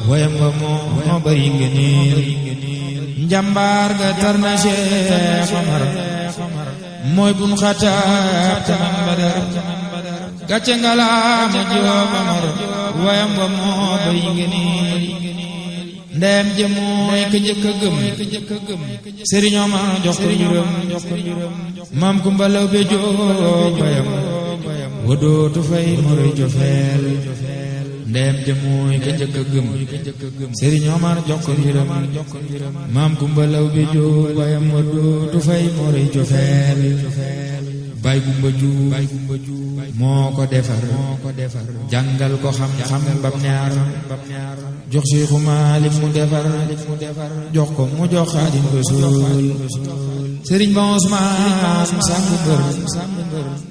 wayam ba moo bari ngëneel njàmbaar ga tar na Cheikh Omar mooy bun xataab taman Badar gàcce ngalaama Jóob Omar wayam ba moo bari ngëneel ndeyam ja mooy ka njëkk a gëm Sëriñ Omar jox ko njuram maam Kumba Lawbe Jóob wayam wa dootu fay moroy jofeel ndeyam ja mooy ka njëkk a gëm Sëriñ Omar jox ko njuram maam Kumba Lawbe Jóob wayam wa dootu fay moroy jofeel Baay Gumba Juuf moo ko defar jàngal ko xam-xam bam ñaar jox Seexu Maalik mu defar jox ko mu jox Xaadim Rasuul Sëriñ ba Usmaan sàmb mbër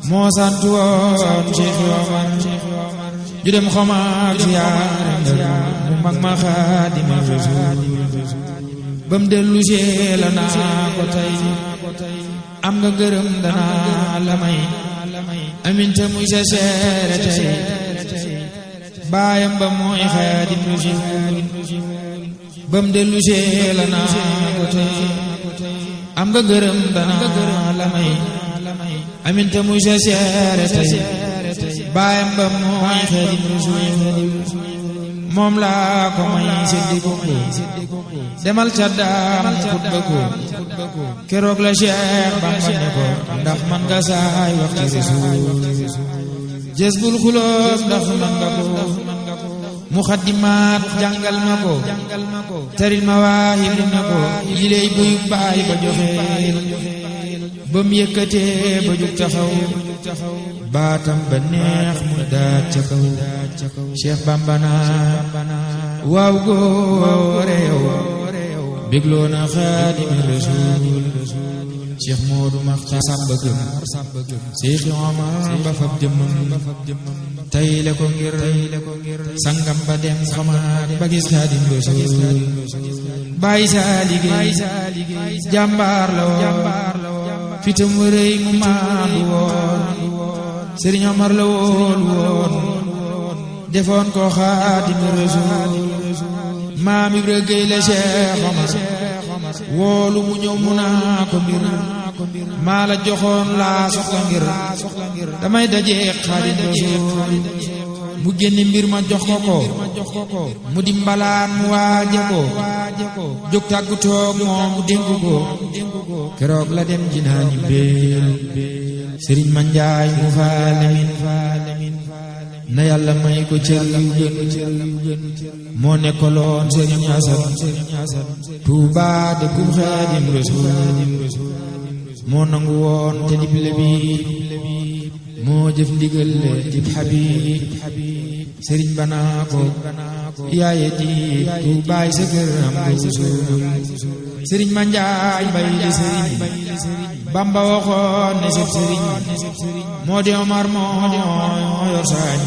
moo sant woon Seex Omar ju dem xomaak siyaare mbër mu mag ma Xaadim Rasuul bam dellu see la naa ko tey am nga gërëm danaa la may aminta muy sa seere tey baayam ba mooy Xaadim Rasuul bam dellu see la naa ko tey am nga gërëm danaa la may aminta muy sa seere tey baayam ba mooy Xaadim Rasuul moom laa ko may seddi ko demal ca daam xutba ko keroog la Cheikh Bamba ne ko ndax man nga saay wax ci Rasuul Jazbul Xuloob ndax man nga ko muxaddimaat jàngal ma ko taril mawaahib na ko yiley buyu baay ba joxeel bam yëkkatee ba jug taxaw baatam ba neex mu daat ca kaw Cheikh Bamba naa waaw góore yow bégloo na Xaadim Rasuul Cheikh Moodu Maxtaar sàmba gëm Cheikh Omar ba fab jëmmam tayle ko ngir sangam ba dem xamaat ba gis Xaadim Rasuul bàyyi saa liggéey jàmbaar la woon fitam wërëy mu maandu woon Sëriñ Omar la woon defoon ko Xaadim Rasuul maam Ibra Géy la Cheikh Omar woolu mu ñëw mu naa ko mbir maa la joxoon laa soxla ngir damay dajee Xaadim Rasuul mu génne mbir ma jox ko mu di mbalaan mu waaje ko jóg tàggu toog moom mu dénk ko keroog la dem jinaani mbeel Sëriñ Manjaay mu faalemin na yàlla may ko cër yu gën moo nekkaloon Sëriñ Asan Tuubaa dëkkub Xaadim Rasuul moo nangu woon te dib Labiib moo jëf ndigal dib Habiib Sëriñ banaa ko yaaye ji Tuubaay sa kër am Rasuul Sëriñ Manjaay Mbay li Sëriñ Bamba waxoon ne sëb Sëriñ moo di Omar moo yor saañ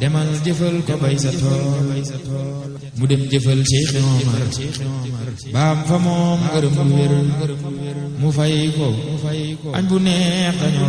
demal jëfal ko bay sa tool mu dem jëfal Cheikh Omar baam fa moom ngërëm lu wér mu fay ko añ bu neex dañoo